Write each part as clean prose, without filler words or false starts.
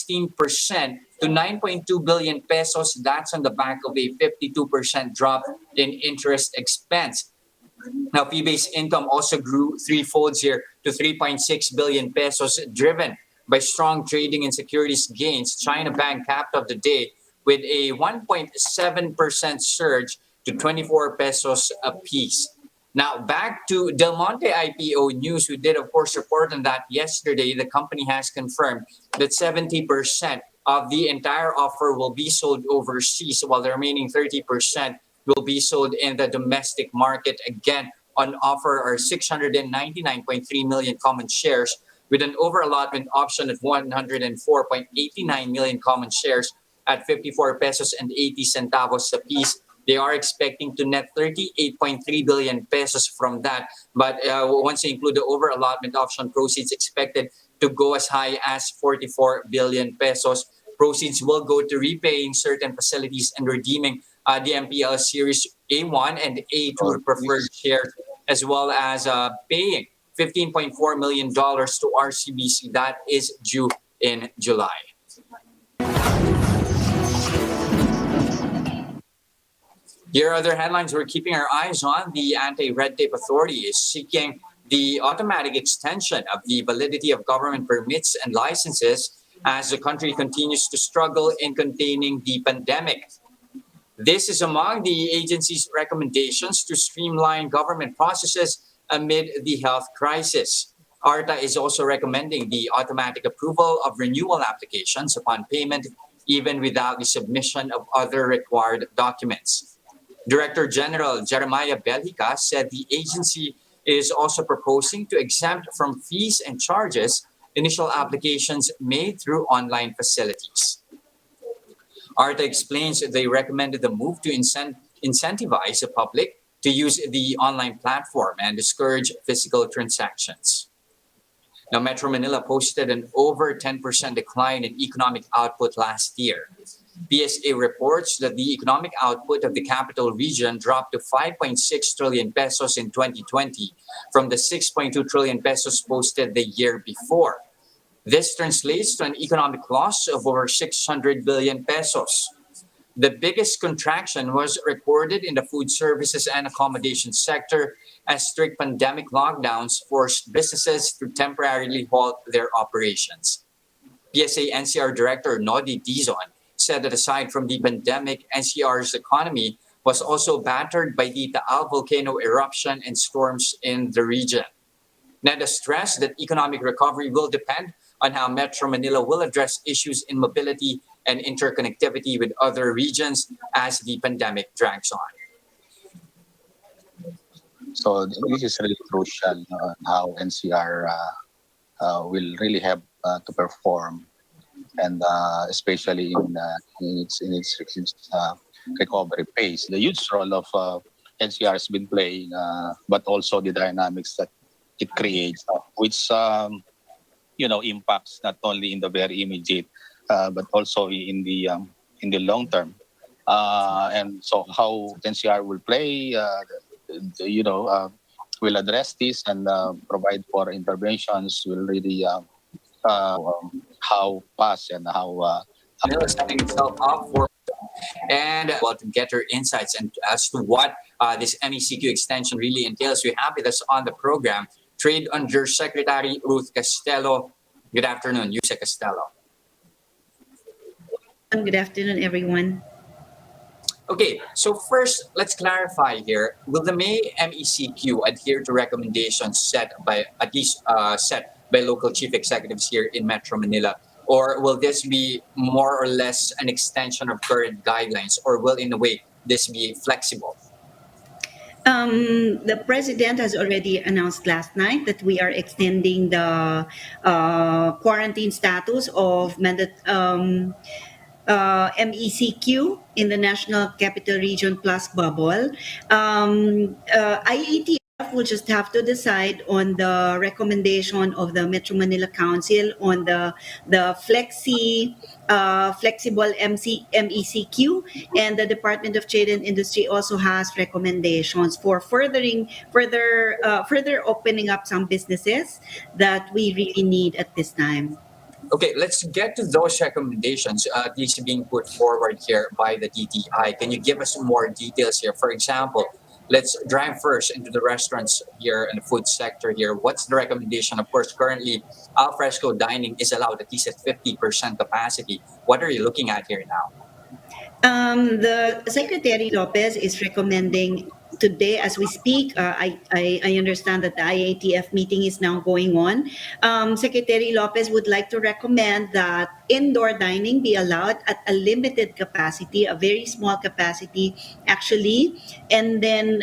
16% to 9.2 billion pesos. That's on the back of a 52% drop in interest expense. Now, fee-based income also grew threefold here to 3.6 billion pesos, driven by strong trading and securities gains. China Bank capped off the day with a 1.7% surge to 24 pesos apiece. Now, back to Del Monte IPO news. We did, of course, report on that yesterday. The company has confirmed that 70% of the entire offer will be sold overseas, while the remaining 30% will be sold in the domestic market. Again, on offer are 699.3 million common shares with an over-allotment option of 104.89 million common shares at 54 pesos and 80 centavos a piece. They are expecting to net 38.3 billion pesos from that. But once they include the over-allotment option, proceeds expected to go as high as 44 billion pesos. Proceeds will go to repaying certain facilities and redeeming the MPL Series A1 and A2 preferred shares, as well as paying $15.4 million to RCBC. That is due in July. Here are other headlines we're keeping our eyes on. The Anti-Red Tape Authority is seeking the automatic extension of the validity of government permits and licenses as the country continues to struggle in containing the pandemic. This is among the agency's recommendations to streamline government processes amid the health crisis. ARTA is also recommending the automatic approval of renewal applications upon payment, even without the submission of other required documents. Director General Jeremiah Belhica said the agency is also proposing to exempt from fees and charges initial applications made through online facilities. ARTA explains they recommended the move to incentivize the public to use the online platform and discourage physical transactions. Now, Metro Manila posted an over 10% decline in economic output last year. PSA reports that the economic output of the capital region dropped to 5.6 trillion pesos in 2020 from the 6.2 trillion pesos posted the year before. This translates to an economic loss of over 600 billion pesos. The biggest contraction was recorded in the food services and accommodation sector as strict pandemic lockdowns forced businesses to temporarily halt their operations. PSA NCR Director Nodi Dizon said that aside from the pandemic, NCR's economy was also battered by the Taal volcano eruption and storms in the region. NEDA stressed that economic recovery will depend on how Metro Manila will address issues in mobility and interconnectivity with other regions as the pandemic drags on. So this is really crucial on how NCR will really have to perform, and especially in its recovery pace. The huge role of NCR has been playing, but also the dynamics that it creates, which impacts not only in the very immediate, but also in the long term. And so, how NCR will play, will address this and provide for interventions will really how fast and how setting itself up for and to get her insights and as to what this MECQ extension really entails. We have with us on the program Trade Undersecretary Ruth Castelo. Good afternoon, Jes Castelo. Good afternoon, everyone. Okay, so first, let's clarify here. Will the May MECQ adhere to recommendations set by local chief executives here in Metro Manila? Or will this be more or less an extension of current guidelines? Or will, in a way, this be flexible? The president has already announced last night that we are extending the quarantine status of MECQ in the National Capital Region Plus bubble. IATF will just have to decide on the recommendation of the Metro Manila Council on the flexible MECQ, and the Department of Trade and Industry also has recommendations for further opening up some businesses that we really need at this time. Okay, let's get to those recommendations. These are being put forward here by the DTI. Can you give us some more details here? For example, let's drive first into the restaurants here and the food sector here. What's the recommendation? Of course, currently, al fresco dining is allowed at least at 50% capacity. What are you looking at here now? The Secretary Lopez is recommending today, as we speak. I understand that the IATF meeting is now going on. Secretary Lopez would like to recommend that indoor dining be allowed at a limited capacity, a very small capacity, actually. And then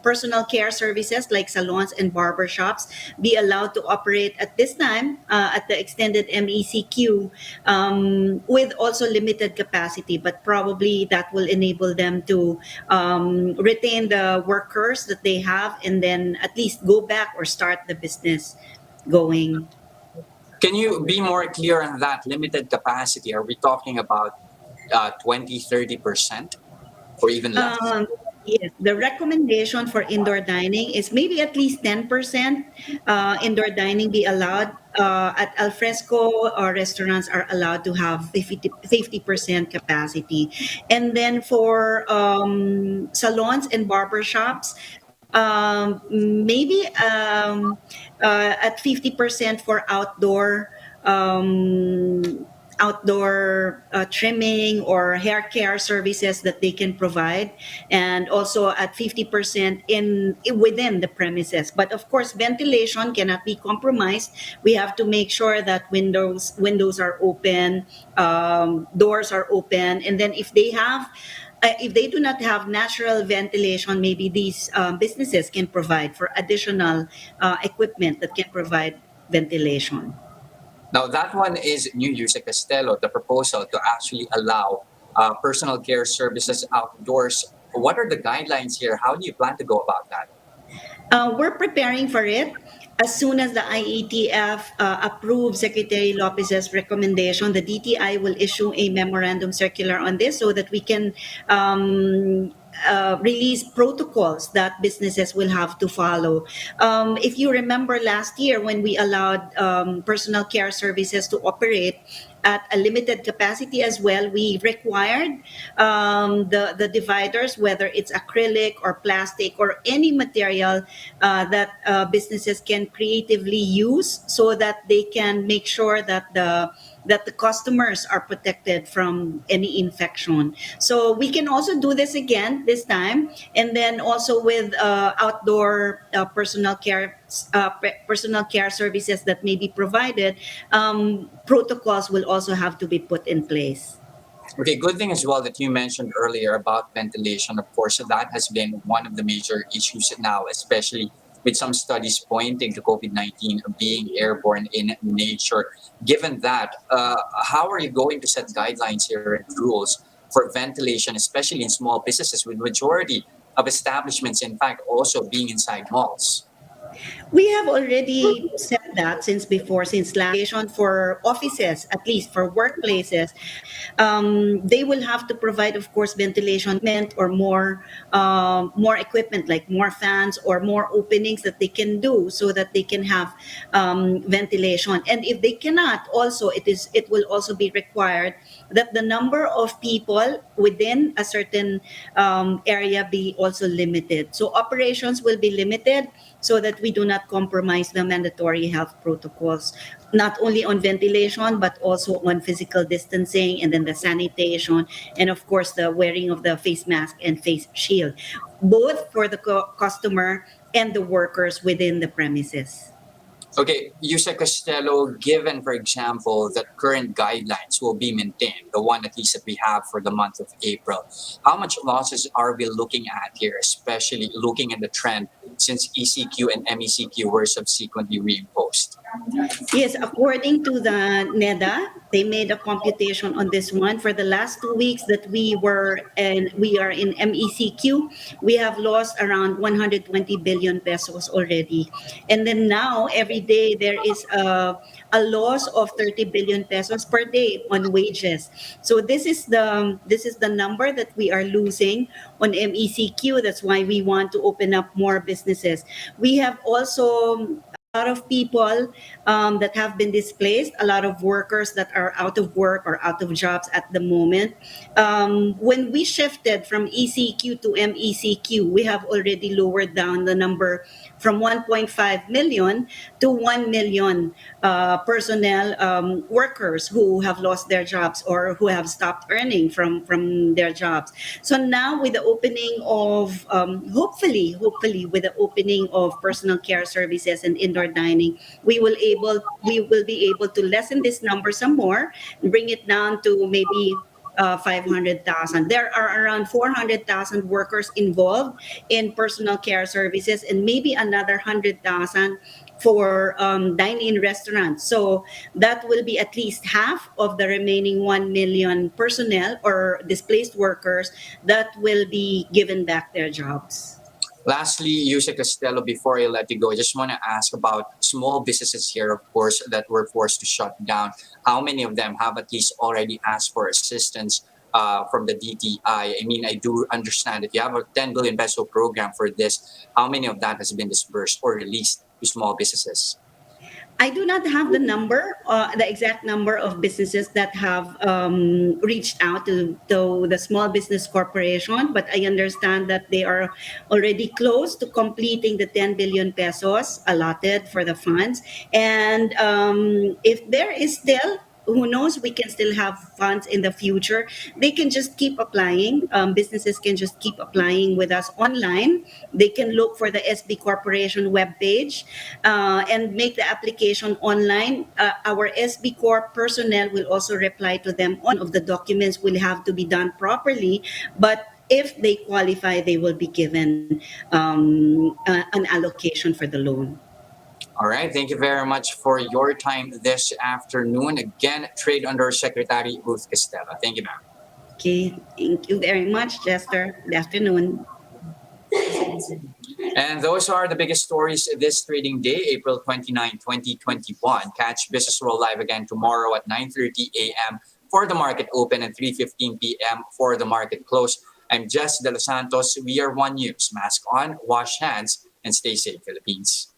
personal care services like salons and barber shops be allowed to operate at this time at the extended MECQ with also limited capacity, but probably that will enable them to retain the workers that they have and then at least go back or start the business going. Can you be more clear on that limited capacity? Are we talking about 20, 30%, or even less? Um, yes, the recommendation for indoor dining is maybe at least 10% indoor dining be allowed. At alfresco restaurants are allowed to have 50% capacity. And then for salons and barber shops, maybe at 50% for outdoor trimming or hair care services that they can provide, and also at 50% in within the premises. But of course, ventilation cannot be compromised. We have to make sure that windows are open, doors are open, and then if they do not have natural ventilation, maybe these businesses can provide for additional equipment that can provide ventilation. Now, that one is new Jes Castello, the proposal to actually allow personal care services outdoors. What are the guidelines here? How do you plan to go about that? We're preparing for it. As soon as the IETF approves Secretary Lopez's recommendation, the DTI will issue a memorandum circular on this so that we can release protocols that businesses will have to follow. If you remember last year when we allowed personal care services to operate at a limited capacity as well, we required the dividers, whether it's acrylic or plastic or any material that businesses can creatively use so that they can make sure that the customers are protected from any infection. So we can also do this again this time, and then also with outdoor personal care services that may be provided. Protocols will also have to be put in place. Okay, good thing as well that you mentioned earlier about ventilation. Of course, that has been one of the major issues now, especially with some studies pointing to COVID-19 being airborne in nature. Given that, how are you going to set guidelines here and rules for ventilation, especially in small businesses with majority of establishments, in fact, also being inside malls? We have already said that since before, since last for offices, at least for workplaces, they will have to provide, of course, ventilation or more equipment like more fans or more openings that they can do so that they can have ventilation. And if they cannot, also it will also be required that the number of people within a certain area be also limited. So operations will be limited so that we do not compromise the mandatory health protocols, not only on ventilation, but also on physical distancing and then the sanitation, and of course, the wearing of the face mask and face shield, both for the customer and the workers within the premises. Okay, Usec Castello, given, for example, that current guidelines will be maintained, the one at least that we have for the month of April, how much losses are we looking at here, especially looking at the trend since ECQ and MECQ were subsequently reimposed? Yes, according to the NEDA, they made a computation on this one. For the last 2 weeks that we are in MECQ, we have lost around 120 billion pesos already. And then now, every day, there is a loss of 30 billion pesos per day on wages. So this is the number that we are losing on MECQ. That's why we want to open up more businesses. We have also lot of people that have been displaced, a lot of workers that are out of work or out of jobs at the moment. When we shifted from ECQ to MECQ, we have already lowered down the number from 1.5 million to 1 million personnel workers who have lost their jobs or who have stopped earning from their jobs. So now with the opening of, hopefully with the opening of personal care services and indoor dining, we will be able to lessen this number some more, bring it down to maybe 500,000. There are around 400,000 workers involved in personal care services and maybe another 100,000 for dine-in restaurants. So that will be at least half of the remaining 1 million personnel or displaced workers that will be given back their jobs. Lastly, Usec Castelo, before I let you go, I just want to ask about small businesses here, of course, that were forced to shut down. How many of them have at least already asked for assistance from the DTI? I mean, I do understand that you have a 10 billion peso program for this. How many of that has been disbursed or released to small businesses? I do not have the exact number of businesses that have reached out to the small business corporation, but I understand that they are already close to completing the 10 billion pesos allotted for the funds. And if there is still, who knows, we can still have funds in the future. They can just keep applying. Businesses can just keep applying with us online. They can look for the SB Corporation webpage and make the application online. Our SB Corp personnel will also reply to them. Of the documents will have to be done properly, but if they qualify, they will be given an allocation for the loan. All right. Thank you very much for your time this afternoon. Again, Trade Under Secretary Ruth Castelo. Thank you, ma'am. Okay, thank you very much, Jester. Good afternoon. And those are the biggest stories this trading day, April 29, 2021. Catch Business World Live again tomorrow at 9:30 a.m. for the market open and 3:15 p.m. for the market close. I'm Jes Delos Santos. We are One News. Mask on, wash hands, and stay safe, Philippines.